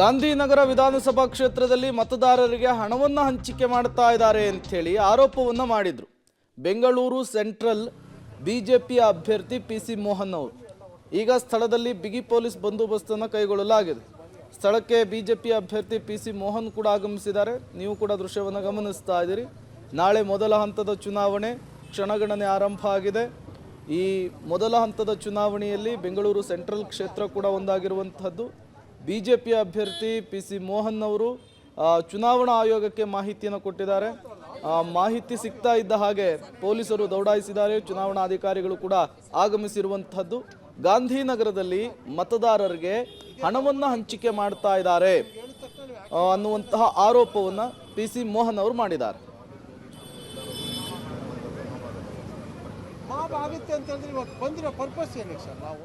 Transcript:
ಗಾಂಧಿನಗರ ವಿಧಾನಸಭಾ ಕ್ಷೇತ್ರದಲ್ಲಿ ಮತದಾರರಿಗೆ ಹಣವನ್ನು ಹಂಚಿಕೆ ಮಾಡ್ತಾ ಇದ್ದಾರೆ ಅಂತ ಹೇಳಿ ಆರೋಪವನ್ನು ಮಾಡಿದ್ರು ಬೆಂಗಳೂರು ಸೆಂಟ್ರಲ್ ಬಿಜೆಪಿಯ ಅಭ್ಯರ್ಥಿ ಪಿಸಿ ಮೋಹನ್ ಅವರು. ಈಗ ಸ್ಥಳದಲ್ಲಿ ಬಿಗಿ ಪೊಲೀಸ್ ಬಂದೋಬಸ್ತನ್ನು ಕೈಗೊಳ್ಳಲಾಗಿದೆ. ಸ್ಥಳಕ್ಕೆ ಬಿಜೆಪಿ ಅಭ್ಯರ್ಥಿ ಪಿಸಿ ಮೋಹನ್ ಕೂಡ ಆಗಮಿಸಿದ್ದಾರೆ. ನೀವು ಕೂಡ ದೃಶ್ಯವನ್ನು ಗಮನಿಸ್ತಾ ಇದ್ದೀರಿ. ನಾಳೆ ಮೊದಲ ಹಂತದ ಚುನಾವಣೆ ಕ್ಷಣಗಣನೆ ಆರಂಭ ಆಗಿದೆ. ಈ ಮೊದಲ ಹಂತದ ಚುನಾವಣೆಯಲ್ಲಿ ಬೆಂಗಳೂರು ಸೆಂಟ್ರಲ್ ಕ್ಷೇತ್ರ ಕೂಡ ಒಂದಾಗಿರುವಂತಹದ್ದು. ಬಿಜೆಪಿ ಅಭ್ಯರ್ಥಿ ಪಿಸಿ ಮೋಹನ್ ಅವರು ಚುನಾವಣಾ ಆಯೋಗಕ್ಕೆ ಮಾಹಿತಿಯನ್ನು ಕೊಟ್ಟಿದ್ದಾರೆ. ಮಾಹಿತಿ ಸಿಗ್ತಾ ಇದ್ದ ಹಾಗೆ ಪೊಲೀಸರು ದೌಡಾಯಿಸಿದ್ದಾರೆ. ಚುನಾವಣಾ ಅಧಿಕಾರಿಗಳು ಕೂಡ ಆಗಮಿಸಿರುವಂತಹದ್ದು. ಗಾಂಧಿನಗರದಲ್ಲಿ ಮತದಾರರಿಗೆ ಹಣವನ್ನು ಹಂಚಿಕೆ ಮಾಡ್ತಾ ಇದ್ದಾರೆ ಅನ್ನುವಂತಹ ಆರೋಪವನ್ನು ಪಿಸಿ ಮೋಹನ್ ಅವರು ಮಾಡಿದ್ದಾರೆ. ಆಗುತ್ತೆ ಅಂತ ಹೇಳಿದ್ರೆ ಇವತ್ತು ಬಂದಿರೋ ಪರ್ಪಸ್ ಏನು ಸರ್? ನಾವು